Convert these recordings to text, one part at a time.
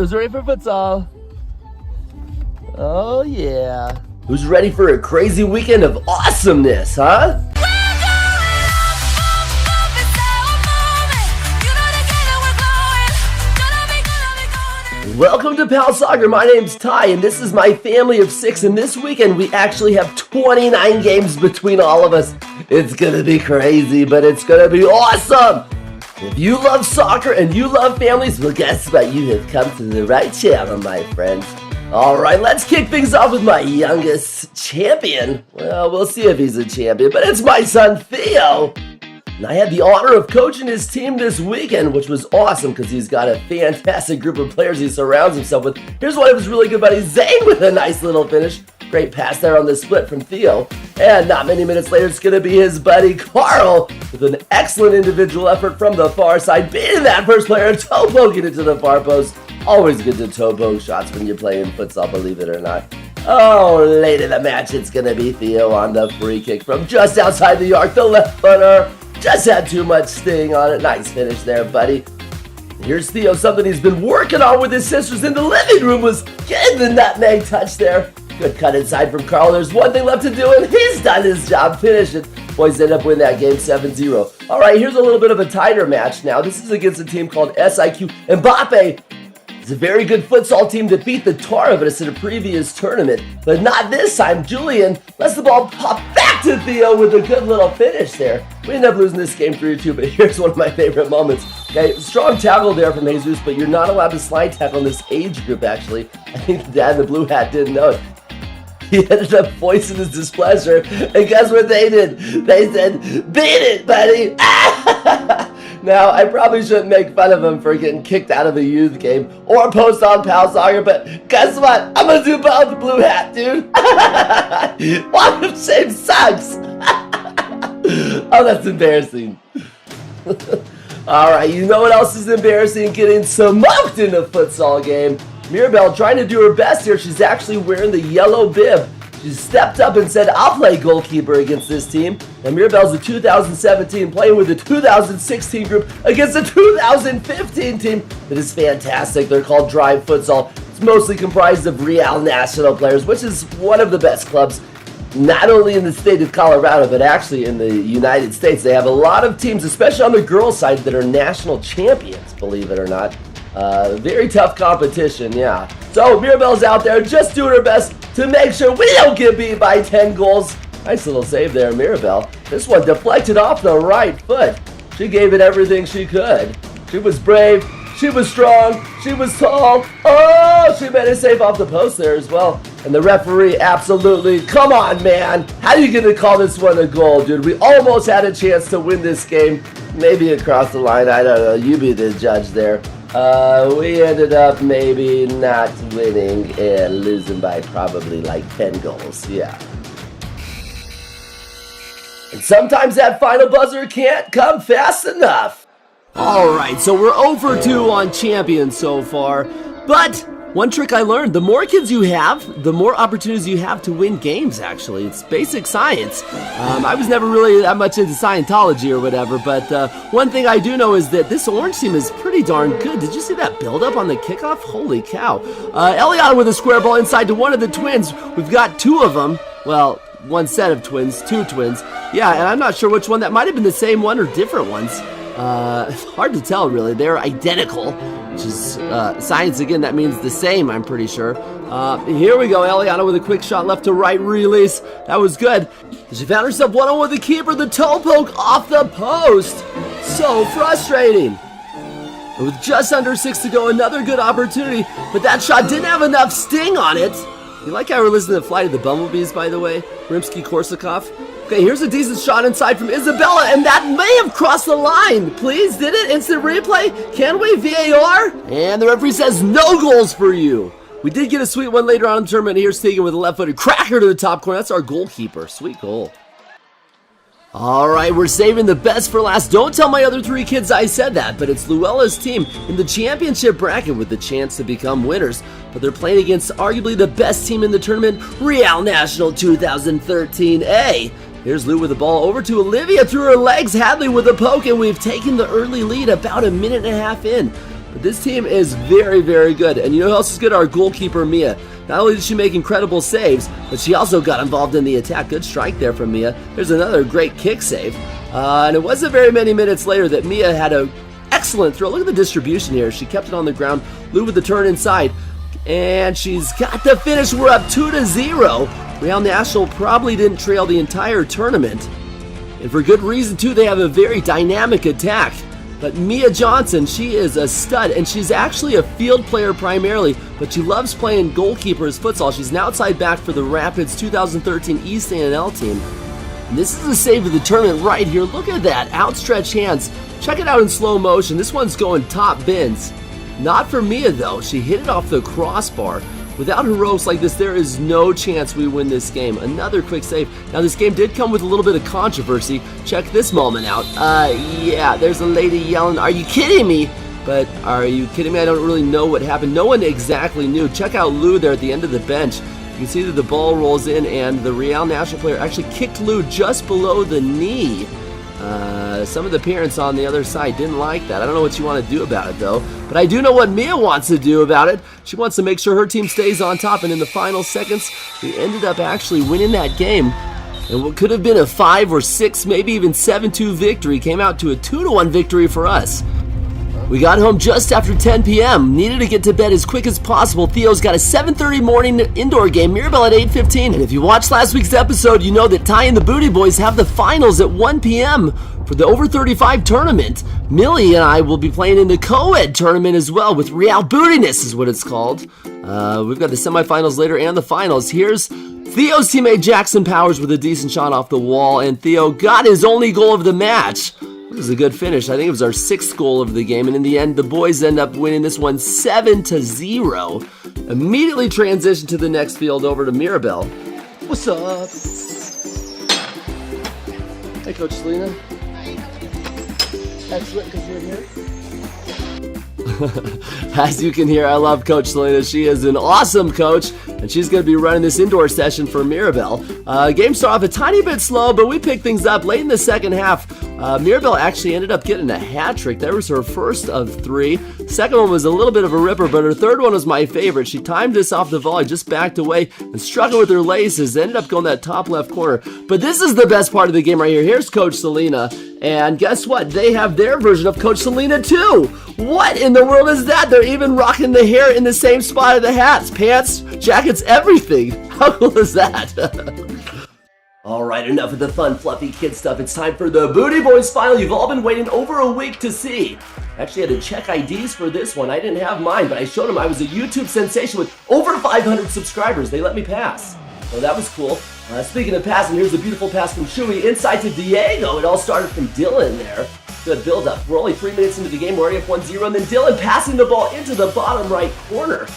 Who's ready for futsal? Oh yeah. Who's ready for a crazy weekend of awesomeness, huh? Welcome to Pal Soccer. My name's Ty, and this is my family of 6, and this weekend we actually have 29 games between all of us. It's gonna be crazy, but it's gonna be awesome! If you love soccer and you love families, well guess what? You have come to the right channel, my friends. Alright, let's kick things off with my youngest champion. Well, we'll see if he's a champion, but it's my son Theo. And I had the honor of coaching his team this weekend, which was awesome because he's got a fantastic group of players he surrounds himself with. Here's one of his really good buddies, Zane, with a nice little finish. Great pass there on the split from Theo. And not many minutes later, it's going to be his buddy Carl with an excellent individual effort from the far side, beating that first player, toe poking it to the far post. Always good to toe poke shots when you're playing futsal, believe it or not. Oh, late in the match, it's going to be Theo on the free kick from just outside the arc, the left footer. Just had too much sting on it. Nice finish there, buddy. Here's Theo, something he's been working on with his sisters in the living room, was getting the nutmeg touch there. Good cut inside from Carl. There's one thing left to do, and he's done his job. Finish it. Boys end up winning that game 7-0. All right, here's a little bit of a tighter match now. This is against a team called SIQ. Mbappe is a very good futsal team that beat the tar of us in a previous tournament, but not this time. Julian lets the ball pop back to Theo with a good little finish there. We end up losing this game 3-2, but here's one of my favorite moments. Okay, strong tackle there from Jesus, but you're not allowed to slide tackle in this age group, actually. I think the dad in the blue hat didn't know it. He ended up voicing his displeasure, and guess what they did? They said, beat it, buddy! Now, I probably shouldn't make fun of him for getting kicked out of a youth game or post on Pal Soccer, but guess what? I'm gonna do both, blue hat, dude! Walk of shame sucks! Oh, that's embarrassing. Alright, you know what else is embarrassing? Getting smoked in a futsal game. Mirabelle trying to do her best here. She's actually wearing the yellow bib. She stepped up and said, I'll play goalkeeper against this team. And Mirabelle's the 2017 playing with the 2016 group against the 2015 team that is fantastic. They're called Drive Futsal. It's mostly comprised of Real National players, which is one of the best clubs, not only in the state of Colorado, but actually in the United States. They have a lot of teams, especially on the girls' side, that are national champions, believe it or not. Very tough competition, yeah. So Mirabelle's out there just doing her best to make sure we don't get beat by 10 goals. Nice little save there, Mirabelle. This one deflected off the right foot. She gave it everything she could. She was brave, she was strong, she was tall. Oh, she made a save off the post there as well. And the referee absolutely, come on, man. How are you going to call this one a goal, dude? We almost had a chance to win this game. Maybe across the line, I don't know. You be the judge there. We ended up maybe not winning and losing by probably like 10 goals, yeah. And sometimes that final buzzer can't come fast enough. Alright, so we're 0-2 on champions so far, but one trick I learned, the more kids you have, the more opportunities you have to win games, actually. It's basic science. I was never really that much into Scientology or whatever, but one thing I do know is that this orange team is pretty darn good. Did you see that build-up on the kickoff? Holy cow. Eliana with a square ball inside to one of the twins. We've got two of them. Well, one set of twins, two twins. Yeah, and I'm not sure which one. That might have been the same one or different ones. Hard to tell, really. They're identical, which is science again. That means the same, I'm pretty sure. Here we go. Eliana with a quick shot left to right release. That was good. She found herself one-on-one with the keeper. The toe poke off the post. So frustrating. And with just under 6 to go, another good opportunity, but that shot didn't have enough sting on it. You like how we're listening to Flight of the Bumblebees, by the way? Rimsky-Korsakov. Okay, here's a decent shot inside from Isabella, and that may have crossed the line. Please, did it? Instant replay? Can we? VAR? And the referee says no goals for you. We did get a sweet one later on in the tournament. Here's Tegan with a left-footed cracker to the top corner. That's our goalkeeper. Sweet goal. All right, we're saving the best for last. Don't tell my other 3 kids I said that, but it's Luella's team in the championship bracket with the chance to become winners. But they're playing against arguably the best team in the tournament, Real National 2013A. Here's Lou with the ball over to Olivia through her legs. Hadley with a poke, and we've taken the early lead about a minute and a half in. But this team is very, very good. And you know who else is good? Our goalkeeper, Mia. Not only did she make incredible saves, but she also got involved in the attack. Good strike there from Mia. There's another great kick save. And it wasn't very many minutes later that Mia had an excellent throw. Look at the distribution here. She kept it on the ground. Lou with the turn inside. And she's got the finish. We're up 2-0. Real National probably didn't trail the entire tournament. And for good reason, too. They have a very dynamic attack. But Mia Johnson, she is a stud, and she's actually a field player primarily, but she loves playing goalkeeper as futsal. She's an outside back for the Rapids 2013 East A&L team. And this is the save of the tournament right here. Look at that, outstretched hands. Check it out in slow motion. This one's going top bins. Not for Mia, though. She hit it off the crossbar. Without heroics like this, there is no chance we win this game. Another quick save. Now, this game did come with a little bit of controversy. Check this moment out. Yeah, there's a lady yelling, "Are you kidding me?" But are you kidding me? I don't really know what happened. No one exactly knew. Check out Lou there at the end of the bench. You can see that the ball rolls in, and the Real National player actually kicked Lou just below the knee. Some of the parents on the other side didn't like that. I don't know what you want to do about it, though. But I do know what Mia wants to do about it. She wants to make sure her team stays on top. And in the final seconds, we ended up actually winning that game. And what could have been a 5 or 6, maybe even 7-2 victory came out to a 2-1 victory for us. We got home just after 10 p.m. Needed to get to bed as quick as possible. Theo's got a 7:30 morning indoor game, Mirabelle at 8:15. And if you watched last week's episode, you know that Ty and the Booty Boys have the finals at 1 p.m. for the over 35 tournament. Millie and I will be playing in the co-ed tournament as well with Real Bootiness is what it's called. We've got the semifinals later and the finals. Here's Theo's teammate Jackson Powers with a decent shot off the wall, and Theo got his only goal of the match. It was a good finish. I think it was our 6th goal of the game, and in the end, the boys end up winning this one 7-0. Immediately transition to the next field over to Mirabelle. What's up? Hey, Coach Selena. Excellent, because you're here. As you can hear, I love Coach Selena. She is an awesome coach, and she's going to be running this indoor session for Mirabelle. Game started off a tiny bit slow, but we picked things up late in the second half. Mirabelle actually ended up getting a hat trick. That was her first of 3. Second one was a little bit of a ripper, but her third one was my favorite. She timed us off the volley, just backed away and struck it with her laces. Ended up going that top left corner. But this is the best part of the game right here. Here's Coach Selena. And guess what? They have their version of Coach Selena too. What in the world is that? They're even rocking the hair in the same spot of the hats, pants, jackets, everything. How cool is that? Alright, enough of the fun, fluffy kid stuff. It's time for the Booty Boys final you've all been waiting over a week to see. I actually had to check IDs for this one. I didn't have mine, but I showed them I was a YouTube sensation with over 500 subscribers. They let me pass. So that was cool. Speaking of passing, here's a beautiful pass from Shui inside to Diego. It all started from Dylan there. Good build-up. We're only 3 minutes into the game. We're already up 1-0, and then Dylan passing the ball into the bottom right corner.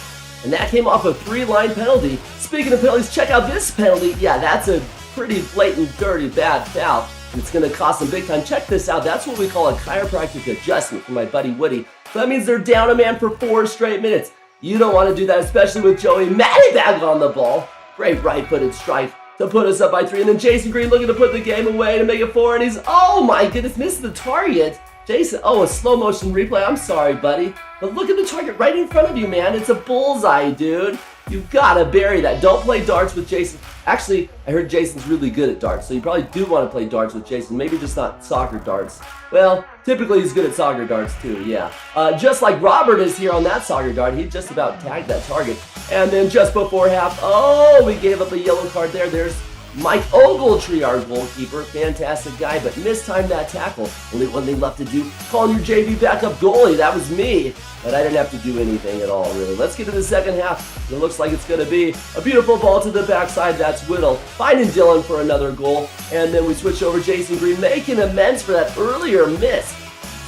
And that came off a 3-line penalty. Speaking of penalties, check out this penalty. Yeah, that's a pretty blatant, dirty, bad foul. And it's going to cost them big time. Check this out. That's what we call a chiropractic adjustment for my buddy Woody. So that means they're down a man for 4 straight minutes. You don't want to do that, especially with Joey Maddybag on the ball. Great right-footed strike to put us up by 3. And then Jason Green looking to put the game away to make it 4. And he's, oh my goodness, missed the target. Jason, oh, a slow motion replay. I'm sorry, buddy. But look at the target right in front of you, man. It's a bullseye, dude. You've got to bury that. Don't play darts with Jason. Actually, I heard Jason's really good at darts, so you probably do want to play darts with Jason. Maybe just not soccer darts. Well, typically he's good at soccer darts too, yeah. Just like Robert is here on that soccer dart. He just about tagged that target. And then just before half, oh, we gave up a yellow card there. There's Mike Ogletree, our goalkeeper. Fantastic guy, but mistimed that tackle. Only one thing left to do, calling your JV backup goalie. That was me. But I didn't have to do anything at all, really. Let's get to the second half. It looks like it's going to be a beautiful ball to the backside. That's Whittle finding Dylan for another goal. And then we switch over Jason Green, making amends for that earlier miss.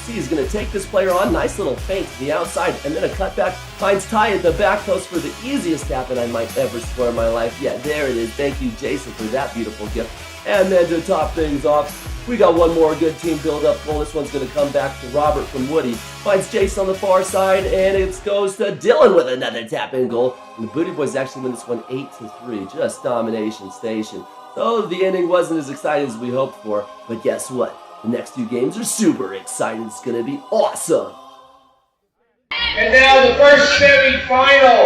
See, he's going to take this player on. Nice little feint to the outside. And then a cutback. Finds Ty at the back post for the easiest tap that I might ever score in my life. Yeah, there it is. Thank you, Jason, for that beautiful gift. And then to top things off, we got one more good team build-up goal. This one's going to come back to Robert from Woody. Finds Jason on the far side, and it goes to Dylan with another tap-in goal. And the Booty Boys actually win this one 8-3. Just domination station. So the ending wasn't as exciting as we hoped for. But guess what? The next 2 games are super exciting. It's going to be awesome. And now the first semi-final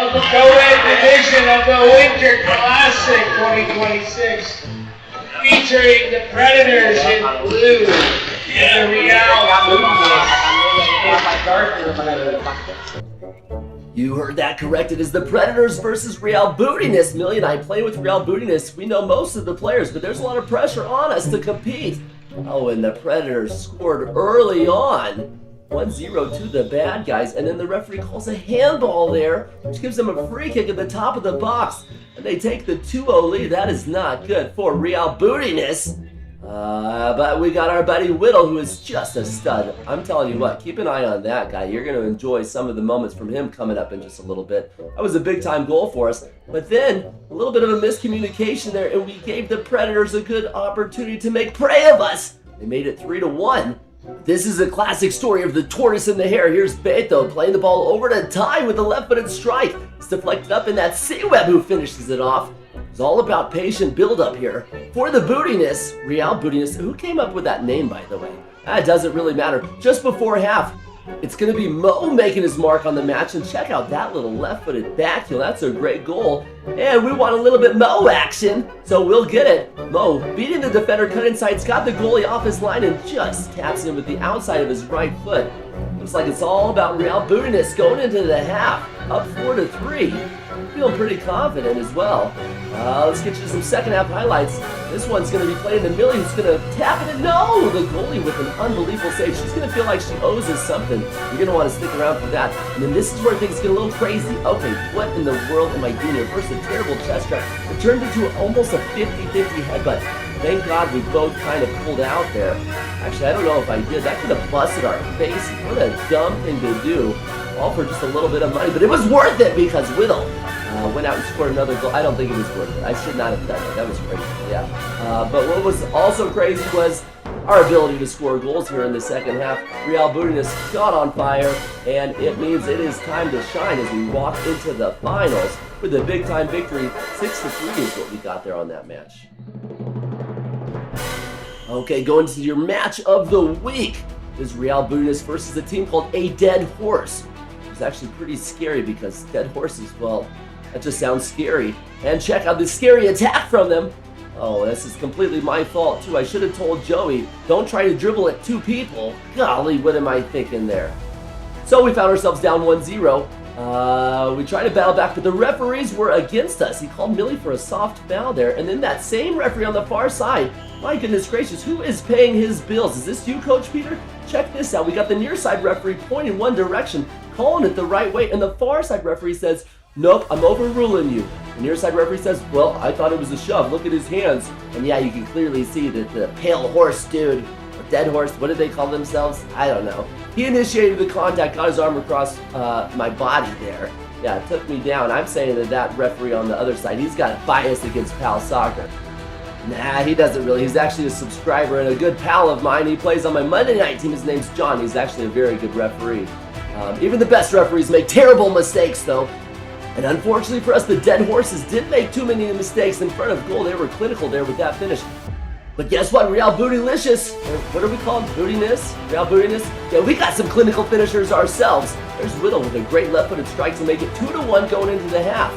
of the co-ed division of the Winter Classic 2026, featuring the Predators in blue and the Real Bootiness. You heard that correct. It is the Predators versus Real Bootiness. Millie and I play with Real Bootiness. We know most of the players, but there's a lot of pressure on us to compete. Oh, and the Predators scored early on. 1-0 to the bad guys, and then the referee calls a handball there, which gives them a free kick at the top of the box, and they take the 2-0 lead. That is not good for Real Bootiness. But we got our buddy Whittle, who is just a stud. I'm telling you what, keep an eye on that guy. You're going to enjoy some of the moments from him coming up in just a little bit. That was a big-time goal for us. But then, a little bit of a miscommunication there, and we gave the Predators a good opportunity to make prey of us. They made it 3-1. This is a classic story of the tortoise and the hare. Here's Beto playing the ball over to Ty with a left-footed strike. It's deflected up in that C-Web who finishes it off. It's all about patient build-up here. For the Bootiness, Real Bootiness, who came up with that name, by the way? That doesn't really matter. Just before half, it's going to be Mo making his mark on the match, and check out that little left-footed back heel. That's a great goal. And we want a little bit Mo action, so we'll get it. Mo beating the defender, cut inside, it's got the goalie off his line and just taps him with the outside of his right foot. Looks like it's all about Real Bootiness going into the half, up 4-3. Feeling pretty confident as well. Let's get you some second half highlights. This one's going to be playing to Millie, who's going to tap it in. No! The goalie with an unbelievable save. She's going to feel like she owes us something. You're going to want to stick around for that. And then this is where things get a little crazy. Okay, what in the world am I doing here? First, a terrible chest trap. It turned into almost a 50-50 headbutt. Thank God we both kind of pulled out there. Actually, I don't know if I did. That could have busted our face. What a dumb thing to do. All for just a little bit of money. But it was worth it because Whittle went out and scored another goal. I don't think it was worth it. I should not have done it. That was crazy. Yeah. But what was also crazy was our ability to score goals here in the second half. Real Bootiness got on fire, and it means it is time to shine as we walk into the finals with a big-time victory. 6-3 is what we got there on that match. Okay, going to your match of the week is Real Bootiness versus a team called A Dead Horse. It's actually pretty scary because dead horses, well, that just sounds scary. And check out this scary attack from them. Oh, this is completely my fault too. I should have told Joey, don't try to dribble at two people. Golly, what am I thinking there? So we found ourselves down 1-0. We tried to battle back, but the referees were against us. He called Millie for a soft foul there. And then that same referee on the far side, my goodness gracious, who is paying his bills? Is this you, Coach Peter? Check this out. We got the near side referee pointing one direction, calling it the right way, and the far side referee says, nope, I'm overruling you. The near side referee says, well, I thought it was a shove. Look at his hands. And yeah, you can clearly see that the pale horse dude, or dead horse, what did they call themselves? I don't know. He initiated the contact, got his arm across my body there. Yeah, it took me down. I'm saying that referee on the other side, he's got a bias against Pal Soccer. Nah, he doesn't really. He's actually a subscriber and a good pal of mine. He plays on my Monday night team. His name's John. He's actually a very good referee. Even the best referees make terrible mistakes, though. And unfortunately for us, the Dead Horses didn't make too many mistakes in front of goal. They were clinical there with that finish. But guess what? Real Bootylicious, or what are we called? Bootiness? Real Bootiness? Yeah, we got some clinical finishers ourselves. There's Whittle with a great left-footed strike to make it 2-1 going into the half.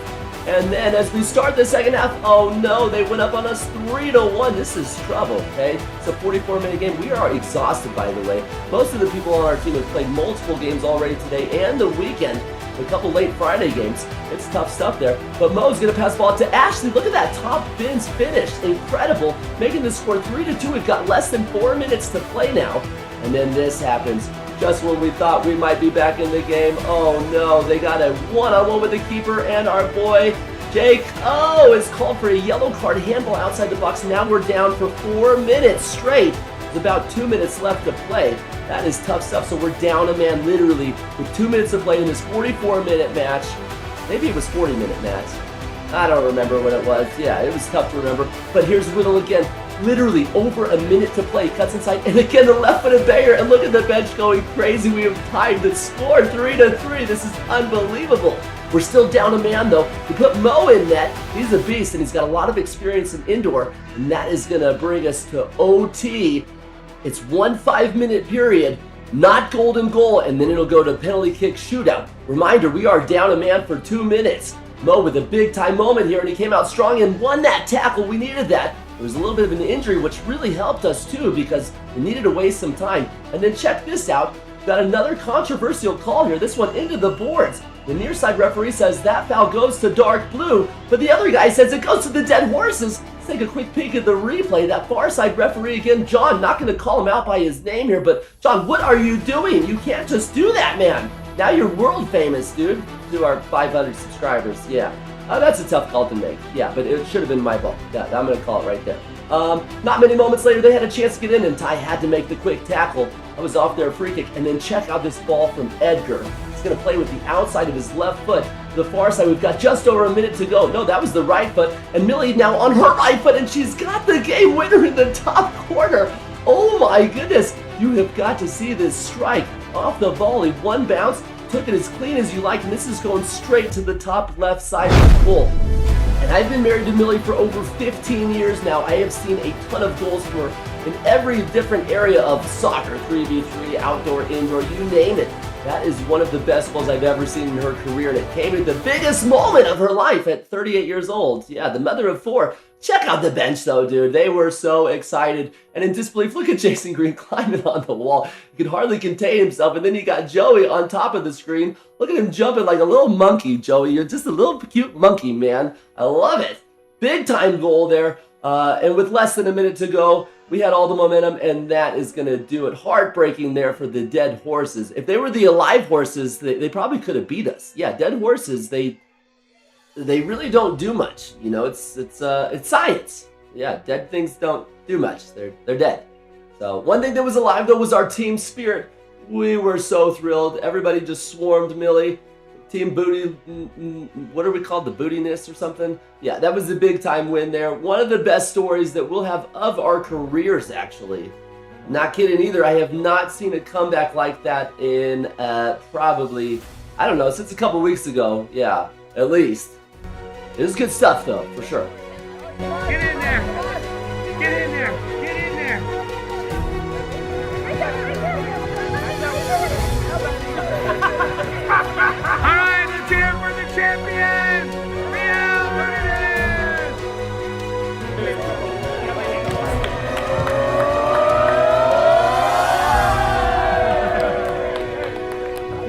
And then as we start the second half, oh no, they went up on us 3-1. This is trouble, okay? It's a 44-minute game. We are exhausted, by the way. Most of the people on our team have played multiple games already today and the weekend. A couple late Friday games. It's tough stuff there. But Mo's going to pass the ball to Ashley. Look at that top bins finish. Incredible. Making the score 3-2. We've got less than 4 minutes to play now. And then this happens. Just when we thought we might be back in the game. Oh no, they got a one-on-one with the keeper and our boy, Jake. Oh, it's called for a yellow card, handball outside the box. Now we're down for 4 minutes straight. There's about 2 minutes left to play. That is tough stuff. So we're down a man literally with 2 minutes to play in this 44-minute match. Maybe it was 40-minute match. I don't remember what it was. Yeah, it was tough to remember. But here's Whittle again. Literally over a minute to play. Cuts inside. And again, the left-footed banger. And look at the bench going crazy. We have tied the score 3-3. This is unbelievable. We're still down a man, though. We put Mo in net. He's a beast, and he's got a lot of experience in indoor. And that is going to bring us to OT. It's 1 5-minute period. not golden goal, and then it'll go to penalty kick shootout. Reminder, we are down a man for 2 minutes. Mo with a big time moment here, and he came out strong and won that tackle. We needed that. It was a little bit of an injury, which really helped us too, because we needed to waste some time. And then check this out. Got another controversial call here. This one into the boards. The near side referee says that foul goes to dark blue, but the other guy says it goes to the dead horses. Let's take a quick peek at the replay. That far side referee again, John, not going to call him out by his name here, but John, what are you doing? You can't just do that, man. Now you're world famous, dude. To our 500 subscribers, yeah. That's a tough call to make. Yeah, but it should have been my ball. Yeah, I'm going to call it right there. Not many moments later, they had a chance to get in, and Ty had to make the quick tackle. I was off there, a free kick, and then check out this ball from Edgar. He's going to play with the outside of his left foot. The far side, we've got just over a minute to go. No, that was the right foot, and Millie now on her right foot, and she's got the game winner in the top corner. Oh my goodness, you have got to see this strike off the volley. One bounce, took it as clean as you like, and this is going straight to the top left side of the goal. And I've been married to Millie for over 15 years now. I have seen a ton of goals for her in every different area of soccer, 3v3, outdoor, indoor, you name it. That is one of the best goals I've ever seen in her career, and it came at the biggest moment of her life at 38 years old. Yeah, the mother of 4. Check out the bench though, dude. They were so excited and in disbelief. Look at Jason Green climbing on the wall. He could hardly contain himself, and then you got Joey on top of the screen. Look at him jumping like a little monkey, Joey. You're just a little cute monkey, man. I love it. Big time goal there. And with less than a minute to go, we had all the momentum, and that is going to do it. Heartbreaking there for the dead horses. If they were the alive horses, they probably could have beat us. Yeah, dead horses, they really don't do much. You know, it's science. Yeah, dead things don't do much. They're dead. So one thing that was alive though was our team spirit. We were so thrilled. Everybody just swarmed Millie. Team Booty, what are we called? The Bootiness or something? Yeah, that was a big time win there. One of the best stories that we'll have of our careers, actually. Not kidding either. I have not seen a comeback like that in probably, I don't know, since a couple weeks ago. Yeah, at least. It was good stuff though, for sure. Get in there! Get in there! Get in there! Alright, let's hear it for the champion! Theo, look at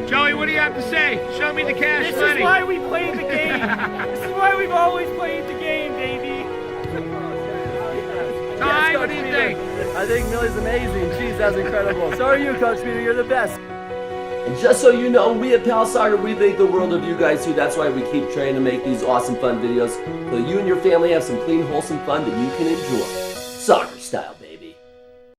this! Joey, what do you have to say? Show me the cash money. This is why we play the game. This is why we've always played the game, baby. Ty, what do you think? I think Millie's amazing. Jeez, that's incredible. So are you, Coach Peter. You're the best. And just so you know, we at Pal Soccer, we think the world of you guys too. That's why we keep trying to make these awesome fun videos so you and your family have some clean, wholesome fun that you can enjoy. Soccer style, baby.